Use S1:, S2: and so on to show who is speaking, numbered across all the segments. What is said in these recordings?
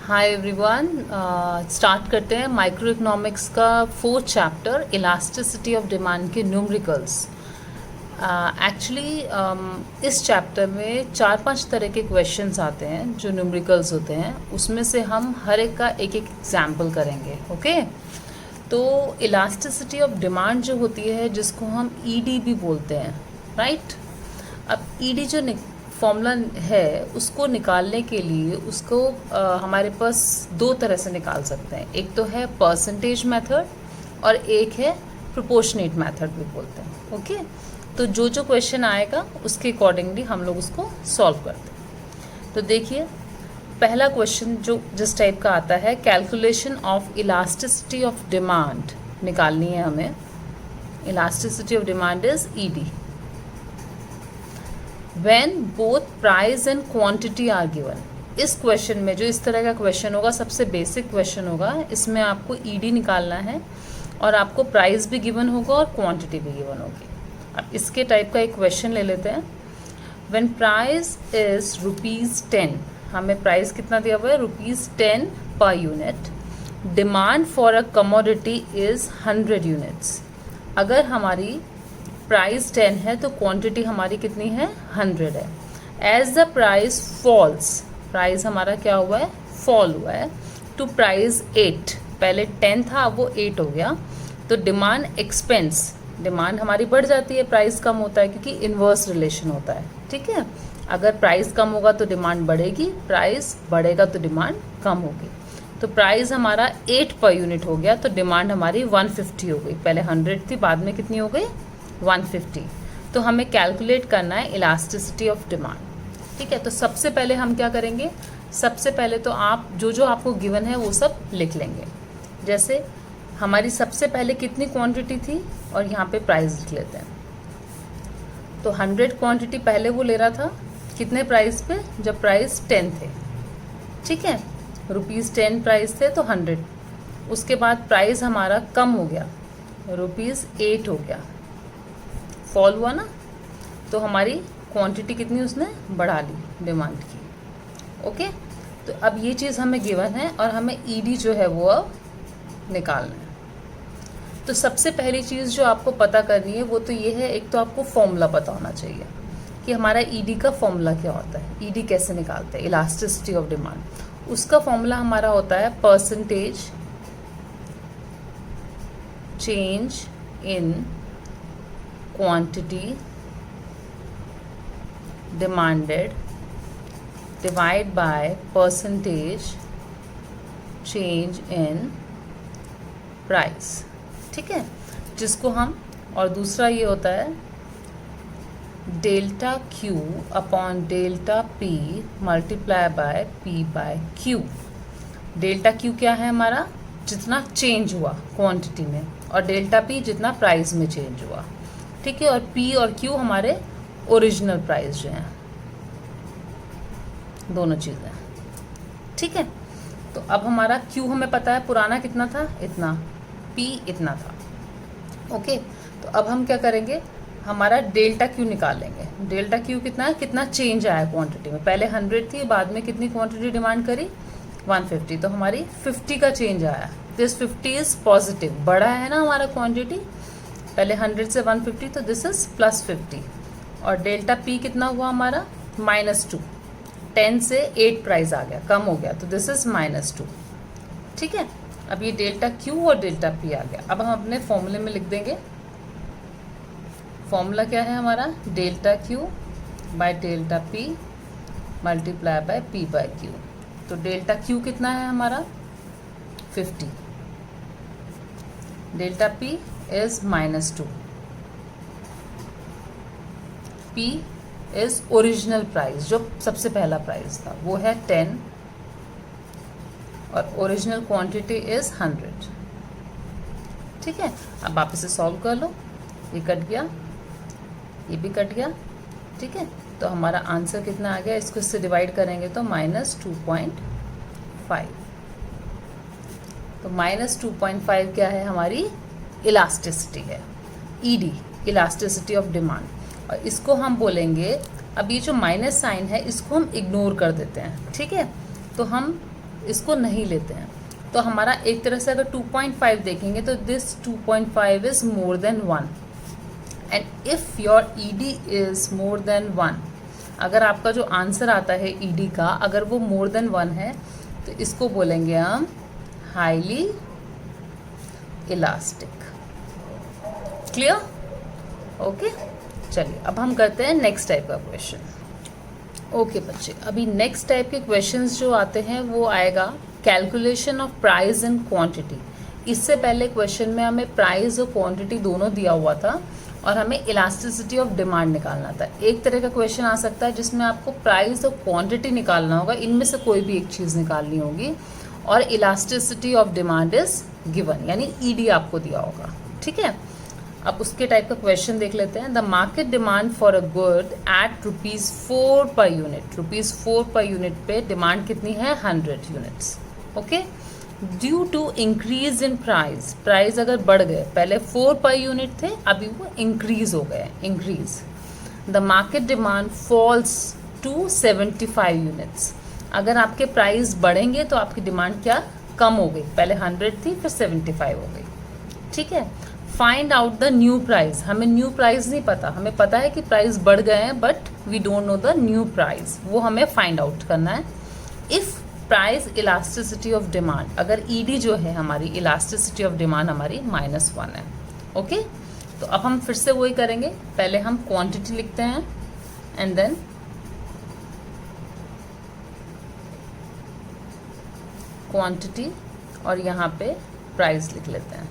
S1: Hi everyone, start करते हैं micro economics का 4th chapter elasticity of demand के न्यूमेरिकल्स। एक्चुअली इस चैप्टर में 4-5 तरह के क्वेश्चंस आते हैं जो न्यूमेरिकल्स होते हैं। उसमें से हम हर एक का एक एग्जाम्पल करेंगे। ओके, तो इलास्टिसिटी ऑफ डिमांड जो होती है जिसको हम ईडी भी बोलते हैं, राइट। अब ईडी जो फॉर्मूला है उसको निकालने के लिए उसको हमारे पास दो तरह से निकाल सकते हैं। एक तो है परसेंटेज मेथड और एक है प्रोपोर्शनेट मेथड भी बोलते हैं। ओके, तो जो क्वेश्चन आएगा उसके अकॉर्डिंगली हम लोग उसको सॉल्व करते हैं। तो देखिए, पहला क्वेश्चन जो जिस टाइप का आता है, calculation of elasticity of demand निकालनी है हमें। Elasticity of demand is ED when both price and quantity are given। इस क्वेश्चन में जो इस तरह का क्वेश्चन होगा, सबसे बेसिक क्वेश्चन होगा। इसमें आपको ईडी निकालना है और आपको प्राइस भी गिवन होगा और क्वांटिटी भी गिवन होगी। अब इसके टाइप का एक क्वेश्चन ले लेते हैं। व्हेन प्राइस इज ₹10, हमें प्राइस कितना दिया हुआ है? ₹10 per unit. Demand for a commodity is 100 units. अगर हमारी प्राइस 10 है तो क्वांटिटी हमारी कितनी है? 100 है। As the price falls, price हमारा क्या हुआ है? फॉल हुआ है टू प्राइस 8। पहले 10 था, अब वो 8 हो गया। तो डिमांड एक्सपेंस, डिमांड हमारी बढ़ जाती है, प्राइस कम होता है, क्योंकि इन्वर्स रिलेशन होता है। ठीक है, अगर प्राइस कम होगा तो डिमांड बढ़ेगी, प्राइस बढ़ेगा तो डिमांड कम होगी। तो प्राइस हमारा 8 पर यूनिट हो गया तो डिमांड हमारी 150 हो गई। पहले 100 थी, बाद में कितनी हो गई? 150। तो हमें कैलकुलेट करना है इलास्टिसिटी ऑफ डिमांड। ठीक है, तो सबसे पहले हम क्या करेंगे? सबसे पहले तो आप जो आपको गिवन है वो सब लिख लेंगे। जैसे हमारी सबसे पहले कितनी क्वांटिटी थी और यहाँ पे प्राइस लिख लेते हैं। तो 100 क्वांटिटी पहले वो ले रहा था कितने प्राइस पे? जब प्राइस 10 थे। ठीक है, ₹10 प्राइस थे तो 100। उसके बाद प्राइस हमारा कम हो गया, ₹8 हो गया, फॉल हुआ ना। तो हमारी क्वांटिटी कितनी उसने बढ़ा ली डिमांड की। ओके, तो अब ये चीज़ हमें गिवन है और हमें ईडी जो है वो निकालना है। तो सबसे पहली चीज़ जो आपको पता करनी है वो तो ये है, एक तो आपको फॉर्मूला पता होना चाहिए कि हमारा ईडी का फॉर्मूला क्या होता है, ईडी कैसे निकालते हैं, इलास्टिसिटी ऑफ डिमांड। उसका फॉर्मूला हमारा होता है percentage change in quantity demanded divide by percentage change in price। ठीक है, जिसको हम, और दूसरा ये होता है delta Q upon delta P multiply by P by Q। Delta Q क्या है? हमारा जितना चेंज हुआ क्वांटिटी में, और डेल्टा P जितना प्राइस में चेंज हुआ। ठीक है, और P और Q हमारे ओरिजिनल प्राइस जो हैं, दोनों चीज़ें। ठीक है, तो अब हमारा Q हमें पता है पुराना कितना था, इतना, P इतना था। ओके, तो अब हम क्या करेंगे? हमारा डेल्टा Q निकाल लेंगे। डेल्टा Q कितना है? कितना चेंज आया क्वांटिटी में? पहले 100 थी, बाद में कितनी क्वांटिटी डिमांड करी? 150। तो हमारी 50 का चेंज आया। दिस 50 इज पॉजिटिव, बढ़ा है ना हमारा क्वांटिटी, पहले 100 से 150, तो दिस इज +50। और डेल्टा P कितना हुआ हमारा? -2। 10 से 8 प्राइस आ गया, कम हो गया, तो दिस इज -2। ठीक है, अब ये डेल्टा Q और डेल्टा P आ गया। अब हम अपने फॉर्मूले में लिख देंगे। फॉर्मूला क्या है हमारा? Delta Q by delta P multiply by P by Q। तो डेल्टा Q कितना है हमारा? 50। Delta P is -2। P is original price, जो सबसे पहला प्राइस था वो है 10, और ओरिजिनल क्वांटिटी इज 100। ठीक है, अब आप इसे सॉल्व कर लो। ये कट गया, ये भी कट गया। ठीक है, तो हमारा आंसर कितना आ गया? इसको इससे डिवाइड करेंगे तो -2.5। तो -2.5 क्या है? हमारी इलास्टिसिटी है, ईडी, इलास्टिसिटी ऑफ डिमांड। और इसको हम बोलेंगे, अब ये जो माइनस साइन है इसको हम इग्नोर कर देते हैं। ठीक है, तो हम इसको नहीं लेते हैं। तो हमारा एक तरह से अगर 2.5 देखेंगे तो this 2.5 is more than 1 and if your ED is more than 1, अगर आपका जो आंसर आता है ईडी का अगर वो मोर देन 1 है तो इसको बोलेंगे हम हाईली इलास्टिक। क्लियर? ओके, चलिए अब हम करते हैं नेक्स्ट टाइप का क्वेश्चन। ओके बच्चे, अभी नेक्स्ट टाइप के क्वेश्चंस जो आते हैं वो आएगा calculation of price and quantity. इससे पहले क्वेश्चन में हमें प्राइस और क्वांटिटी दोनों दिया हुआ था और हमें इलास्टिसिटी ऑफ डिमांड निकालना था। एक तरह का क्वेश्चन आ सकता है जिसमें आपको प्राइस और क्वांटिटी निकालना होगा, इनमें से कोई भी एक चीज़ निकालनी होगी और elasticity of demand is given, यानी ईडी आपको दिया होगा। ठीक है, अब उसके टाइप का क्वेश्चन देख लेते हैं। The market demand for a good at ₹4 per unit, ₹4 per unit पे डिमांड कितनी है? 100 units. Okay, due to increase in price, price अगर बढ़ गए, पहले 4 पर यूनिट थे अभी वो इंक्रीज हो गए, increase. The market demand falls to 75 units, अगर आपके प्राइस बढ़ेंगे तो आपकी डिमांड क्या कम हो गई, पहले 100 थी फिर 75 हो गई। ठीक है, find out the new price, हमें न्यू प्राइस नहीं पता, हमें पता है कि प्राइस बढ़ गए हैं but we don't know the new price, वो हमें फाइंड आउट करना है। If price elasticity of demand, अगर ईडी जो है हमारी इलास्टिसिटी ऑफ डिमांड हमारी -1 है। ओके, तो अब हम फिर से वही करेंगे, पहले हम क्वांटिटी लिखते हैं एंड देन क्वांटिटी और यहाँ पे प्राइस लिख लेते हैं।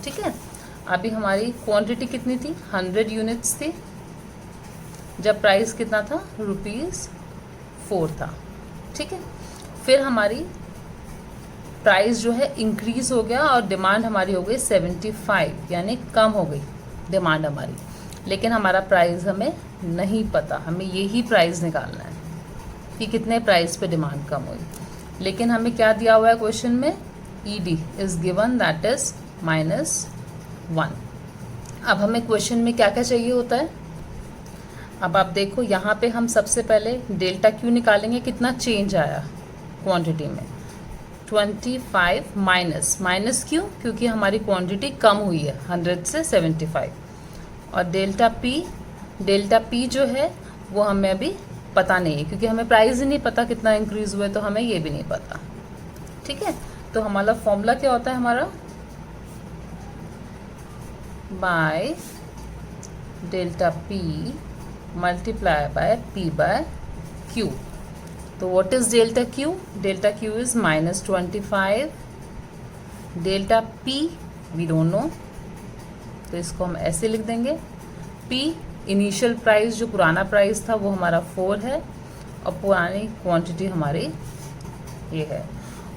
S1: ठीक है, अभी हमारी क्वांटिटी कितनी थी? 100 यूनिट्स थी, जब प्राइस कितना था? ₹4 था। ठीक है, फिर हमारी प्राइस जो है इंक्रीज हो गया और डिमांड हमारी हो गई 75, यानी कम हो गई डिमांड हमारी, लेकिन हमारा प्राइस हमें नहीं पता, हमें यही प्राइस निकालना है कि कितने प्राइस पे डिमांड कम हुई। लेकिन हमें क्या दिया हुआ है क्वेश्चन में? ED is given that is -1। अब हमें क्वेश्चन में क्या क्या चाहिए होता है? अब आप देखो यहाँ पे हम सबसे पहले डेल्टा क्यू निकालेंगे, कितना चेंज आया क्वांटिटी में? 25 माइनस क्यू, क्योंकि हमारी क्वांटिटी कम हुई है 100 से 75। और डेल्टा पी जो है वो हमें अभी पता नहीं है, क्योंकि हमें प्राइस ही नहीं पता कितना इंक्रीज हुआ है, तो हमें ये भी नहीं पता। ठीक है, तो हमारा फॉर्मूला क्या होता है? हमारा by delta P multiply by P by Q. तो what is delta Q? Delta Q is -25, delta P we don't know, तो इसको हम ऐसे लिख देंगे। पी इनिशियल प्राइस, जो पुराना प्राइस था वो हमारा 4 है और पुरानी क्वांटिटी हमारी ये है,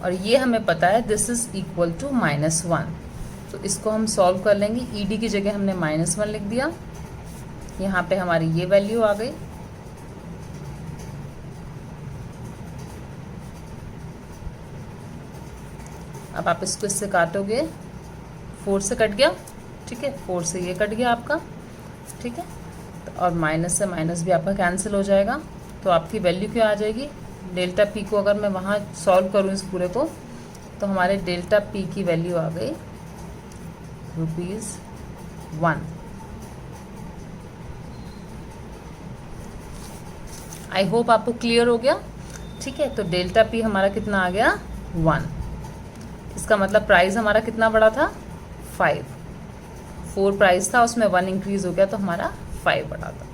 S1: और ये हमें पता है दिस इज इक्वल टू -1। तो इसको हम सॉल्व कर लेंगे। ईडी की जगह हमने -1 लिख दिया, यहाँ पे हमारी ये वैल्यू आ गई। अब आप इसको इससे काटोगे, 4 से कट गया। ठीक है, 4 से ये कट गया आपका। ठीक है, और माइनस से माइनस भी आपका कैंसिल हो जाएगा, तो आपकी वैल्यू क्या आ जाएगी? डेल्टा पी को अगर मैं वहाँ सॉल्व करूँ इस पूरे को, तो हमारे डेल्टा पी की वैल्यू आ गई ₹1। आई होप आपको क्लियर हो गया। ठीक है, तो डेल्टा पी हमारा कितना आ गया? 1। इसका मतलब प्राइस हमारा कितना बड़ा था? 5। 4 प्राइस था, उसमें 1 इंक्रीज हो गया, तो हमारा 5 बढ़ा था।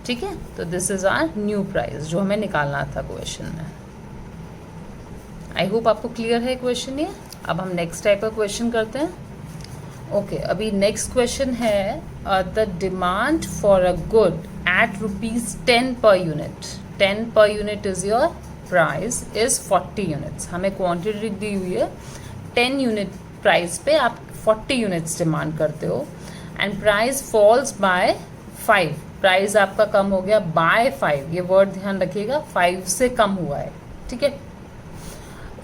S1: ठीक है, तो this is our new price जो हमें निकालना था क्वेश्चन में। आई होप आपको क्लियर है क्वेश्चन ये। अब हम नेक्स्ट टाइप का क्वेश्चन करते हैं। ओके, अभी नेक्स्ट क्वेश्चन है the demand for a good at ₹10 per unit. 10 per unit is your price is 40 units. हमें क्वांटिटी दी हुई है 10 यूनिट प्राइस पे आप 40 यूनिट्स डिमांड करते हो एंड प्राइस फॉल्स बाय 5। प्राइस आपका कम हो गया बाय 5, ये वर्ड ध्यान रखिएगा, 5 से कम हुआ है। ठीक है,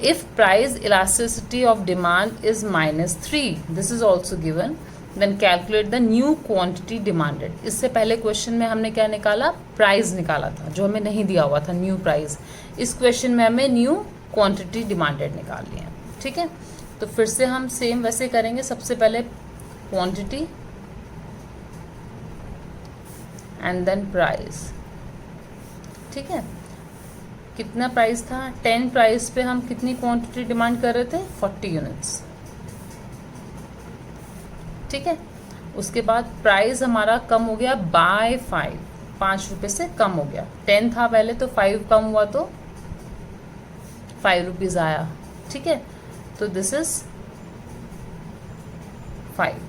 S1: if price elasticity of demand is -3, this is also given, then calculate the new quantity demanded. इससे पहले क्वेश्चन में हमने क्या निकाला? प्राइस निकाला था, जो हमें नहीं दिया हुआ था न्यू प्राइस। इस क्वेश्चन में हमें न्यू क्वांटिटी डिमांडेड निकाल लिए हैं। ठीक है, तो फिर से हम सेम वैसे करेंगे। सबसे पहले क्वांटिटी एंड देन प्राइस। ठीक है, कितना प्राइस था, 10 प्राइस पे हम कितनी क्वांटिटी डिमांड कर रहे थे, 40 यूनिट्स। ठीक है, उसके बाद प्राइस हमारा कम हो गया बाय 5, 5 रुपये से कम हो गया। 10 था पहले, तो 5 कम हुआ तो 5 रुपीज़ आया। ठीक है, तो दिस इज 5,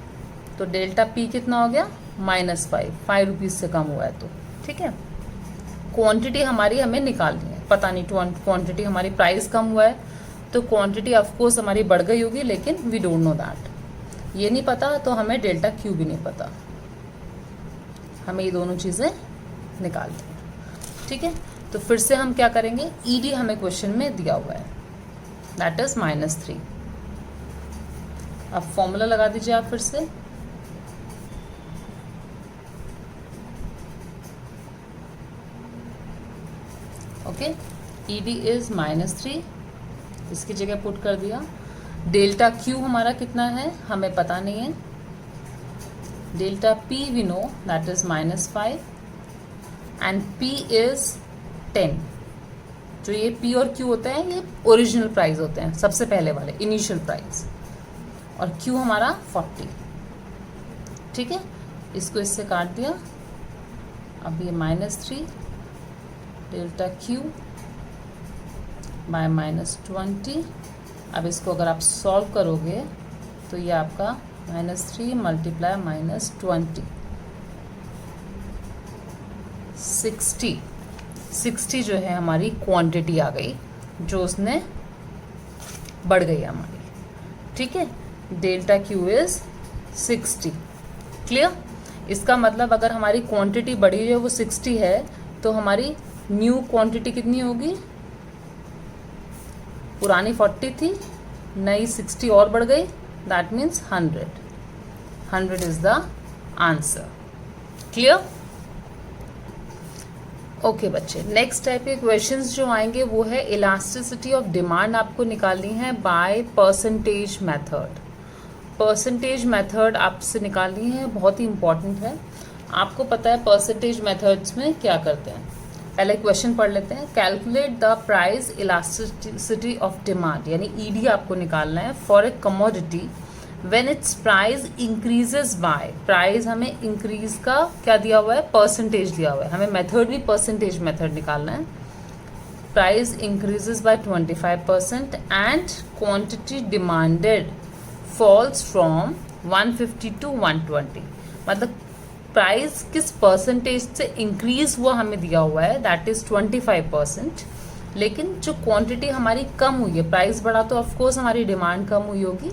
S1: तो डेल्टा पी कितना हो गया, -5, 5 रुपीज़ से कम हुआ है तो। ठीक है, क्वांटिटी हमारी हमें निकालनी है, पता नहीं क्वांटिटी हमारी, प्राइस कम हुआ है तो क्वांटिटी ऑफकोर्स हमारी बढ़ गई होगी, लेकिन वी डोंट नो दैट, ये नहीं पता, तो हमें डेल्टा क्यू भी नहीं पता, हमें ये दोनों चीज़ें निकालनी है। ठीक है, तो फिर से हम क्या करेंगे, ईडी हमें क्वेश्चन में दिया हुआ है, दैट इज -3। अब फॉर्मूला लगा दीजिए आप फिर से। ओके, ईडी इज -3, इसकी जगह पुट कर दिया। डेल्टा क्यू हमारा कितना है हमें पता नहीं है। Delta P we know, that is -5 and P is 10। जो ये पी और क्यू होते हैं ये ओरिजिनल प्राइस होते हैं, सबसे पहले वाले इनिशियल प्राइस, और क्यू हमारा 40। ठीक है, इसको इससे काट दिया। अब ये -3 डेल्टा क्यू बाय -20। अब इसको अगर आप सॉल्व करोगे तो ये आपका -3 मल्टीप्लाई -20 60 जो है हमारी क्वांटिटी आ गई, जो उसने बढ़ गई हमारी। ठीक है, डेल्टा क्यू इज 60। क्लियर, इसका मतलब अगर हमारी क्वांटिटी बढ़ी है वो 60 है, तो हमारी न्यू क्वांटिटी कितनी होगी, पुरानी 40 थी, नई 60 और बढ़ गई, that means 100 is the answer. Clear, okay बच्चे, नेक्स्ट टाइप के क्वेश्चंस जो आएंगे वो है इलास्टिसिटी ऑफ डिमांड, आपको निकालनी है by percentage method. Percentage method आपसे निकालनी है, बहुत ही इंपॉर्टेंट है। आपको पता है परसेंटेज मेथड्स में क्या करते हैं, पहले क्वेश्चन पढ़ लेते हैं। Calculate the price elasticity of demand, यानी ईडी आपको निकालना है for a commodity when it's price increases bye. Price हमें इंक्रीज का क्या दिया हुआ है, परसेंटेज दिया हुआ है, हमें मेथड भी परसेंटेज मेथड निकालना है। Price increases by 25% and quantity demanded falls from 150 to 120। मतलब प्राइस किस परसेंटेज से इंक्रीज हुआ हमें दिया हुआ है, दैट इज 25%, लेकिन जो क्वांटिटी हमारी कम हुई है, प्राइस बढ़ा तो ऑफकोर्स हमारी डिमांड कम हुई होगी,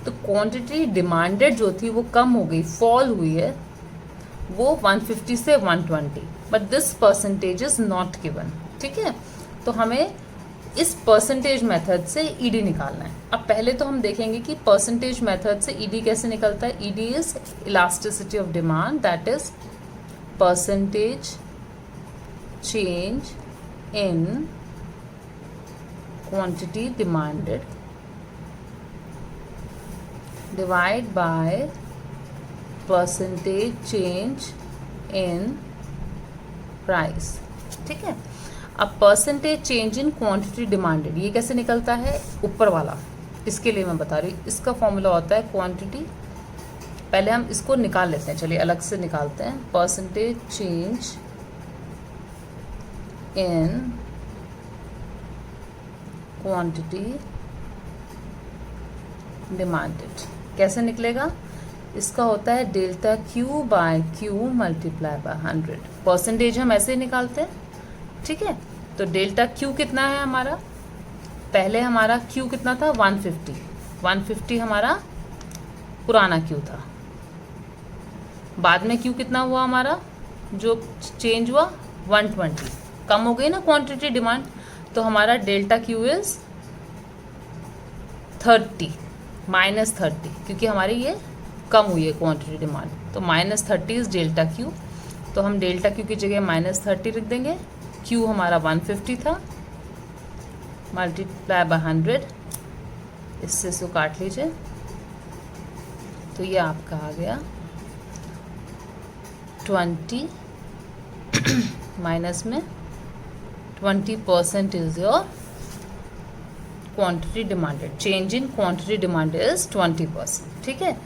S1: तो क्वांटिटी डिमांडेड जो थी वो कम हो गई, फॉल हुई है, वो 150 से 120, but this percentage is not given. ठीक है, तो हमें इस परसेंटेज मेथड से ईडी निकालना है। अब पहले तो हम देखेंगे कि परसेंटेज मेथड से ईडी कैसे निकलता है। ED is elasticity of demand, that is percentage change in quantity demanded divide by percentage change in price. ठीक है, अब percentage change in quantity demanded ये कैसे निकलता है, ऊपर वाला, इसके लिए मैं बता रही हूँ। इसका फॉर्मूला होता है क्वांटिटी, पहले हम इसको निकाल लेते हैं, चलिए अलग से निकालते हैं। Percentage change in quantity demanded कैसे निकलेगा, इसका होता है delta Q by Q multiply by 100। Percentage हम ऐसे ही निकालते हैं। ठीक है, तो डेल्टा क्यू कितना है हमारा, पहले हमारा क्यू कितना था 150 हमारा पुराना क्यू था, बाद में क्यू कितना हुआ हमारा जो चेंज हुआ 120, कम हो गई ना क्वांटिटी डिमांड, तो हमारा डेल्टा क्यू इज 30 -30, क्योंकि हमारी ये कम हुई है क्वांटिटी डिमांड, तो -30 इज डेल्टा क्यू। तो हम डेल्टा क्यू की जगह -30 रख देंगे। क्यू हमारा 150 था, मल्टीप्लाई बाय 100, इससे काट लीजिए, तो ये आपका आ गया 20 माइनस में 20% is your quantity demanded, change in quantity demand is 20%, ठीक है।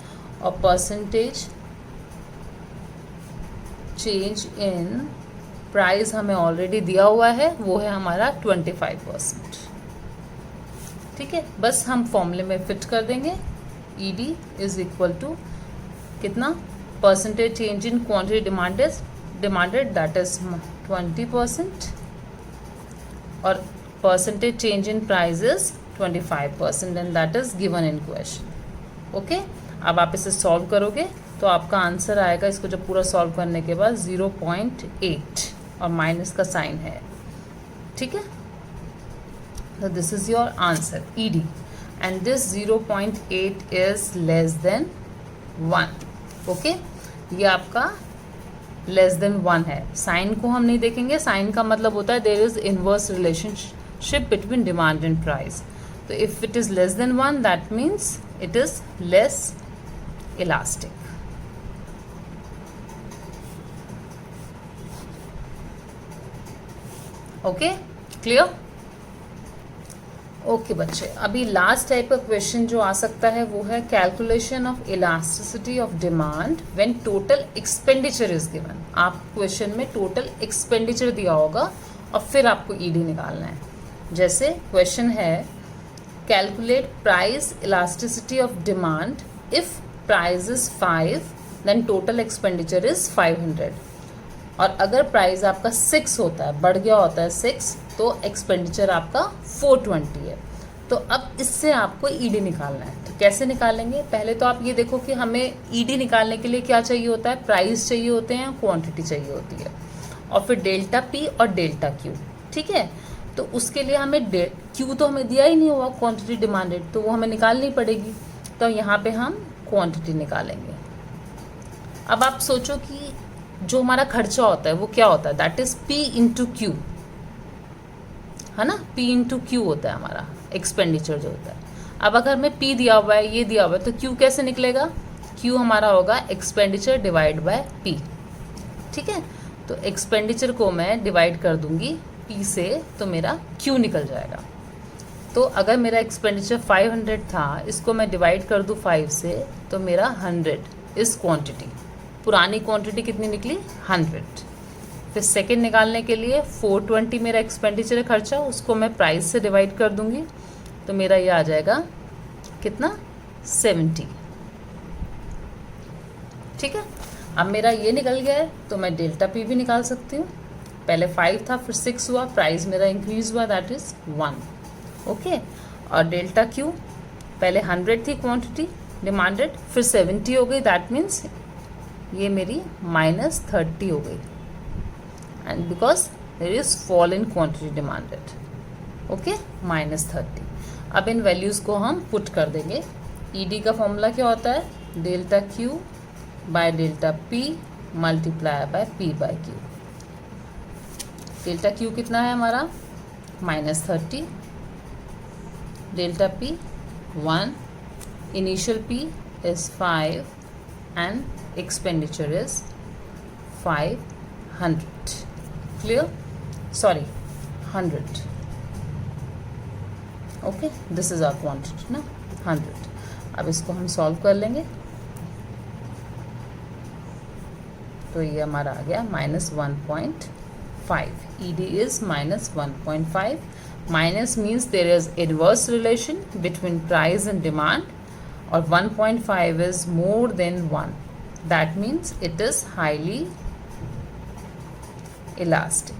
S1: और परसेंटेज चेंज इन प्राइस हमें ऑलरेडी दिया हुआ है, वो है हमारा 25%, ठीक है। बस हम फॉर्मूले में फिट कर देंगे, ED इज इक्वल टू कितना, percentage change in quantity demanded that is 20%, और percentage change in price is 25%, and that is given in question. Okay, अब आप इसे सॉल्व करोगे तो आपका आंसर आएगा, इसको जब पूरा सॉल्व करने के बाद 0.8 और माइनस का साइन है, ठीक है। तो this is your answer ED, and this 0.8 is less than 1। Okay, ये आपका लेस देन 1 है। साइन को हम नहीं देखेंगे, साइन का मतलब होता है there is inverse relationship between demand and price. तो if it is less than 1 that means it is less elastic. Okay, clear? Okay बच्चे, अभी लास्ट टाइप का क्वेश्चन जो आ सकता है वो है calculation of elasticity of demand when total expenditure is given. आप क्वेश्चन में टोटल एक्सपेंडिचर दिया होगा और फिर आपको ED निकालना है। जैसे क्वेश्चन है calculate price elasticity of demand if price is 5 then total expenditure is 500, और अगर प्राइस आपका 6 होता है, बढ़ गया होता है 6, तो एक्सपेंडिचर आपका 420 है। तो अब इससे आपको ED निकालना है। तो कैसे निकालेंगे? पहले तो आप ये देखो कि हमें ED निकालने के लिए क्या चाहिए होता है, प्राइस चाहिए होते हैं, क्वांटिटी चाहिए होती है, और फिर डेल्टा P और डेल्टा Q, ठीक है। तो उसके लिए हमें Q तो हमें दिया ही नहीं हुआ क्वांटिटी डिमांडेड, तो वो हमें निकालनी पड़ेगी। तो यहाँ पे हम क्वांटिटी निकालेंगे। अब आप सोचो कि जो हमारा खर्चा होता है वो क्या होता है, that is P into Q, है ना। P इंटू Q होता है हमारा एक्सपेंडिचर जो होता है। अब अगर हमें P दिया हुआ है, ये दिया हुआ है, तो Q कैसे निकलेगा? Q हमारा होगा एक्सपेंडिचर डिवाइड बाय P, ठीक है। तो एक्सपेंडिचर को मैं डिवाइड कर दूंगी P से, तो मेरा Q निकल जाएगा। तो अगर मेरा एक्सपेंडिचर 500 था, इसको मैं डिवाइड कर दूँ 5 से, तो मेरा 100 इज क्वांटिटी। पुरानी क्वांटिटी कितनी निकली? 100। फिर सेकंड निकालने के लिए 420 मेरा एक्सपेंडिचर है खर्चा, उसको मैं प्राइस से डिवाइड कर दूंगी, तो मेरा ये आ जाएगा कितना? 70, ठीक है। अब मेरा ये निकल गया है, तो मैं डेल्टा P भी निकाल सकती हूँ। पहले 5 था, फिर 6 हुआ, प्राइस मेरा इंक्रीज हुआ, दैट इज 1, ओके। और डेल्टा Q पहले 100 थी क्वांटिटी डिमांडेड, फिर 70 हो गई, दैट मीन्स ये मेरी -30 हो गई, and because there is fall in quantity demanded, okay, -30। अब इन वैल्यूज़ को हम पुट कर देंगे। ED का फॉर्मूला क्या होता है? Delta Q by delta P multiply by P by Q। Delta Q कितना है हमारा? -30, delta P 1, initial P is 5 and expenditure is 500, clear? Sorry, 100, okay, this is our quantity ना, 100। अब इसको हम सॉल्व कर लेंगे, तो ये हमारा आ गया -1.5। ED is -1.5, minus means there is inverse relation between price and demand, or 1.5 is more than 1, that means it is highly elastic।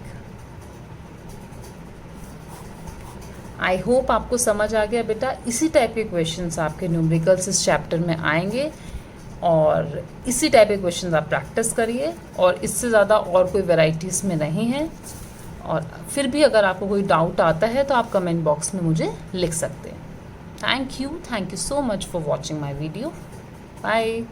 S1: I hope आपको समझ आ गया बेटा। इसी टाइप के क्वेश्चंस आपके न्यूमेरिकल्स इस चैप्टर में आएंगे, और इसी टाइप के क्वेश्चंस आप प्रैक्टिस करिए, और इससे ज़्यादा और कोई वैरायटीज़ में नहीं है। और फिर भी अगर आपको कोई डाउट आता है तो आप कमेंट बॉक्स में मुझे लिख सकते हैं। Thank you so much for watching my video. Bye.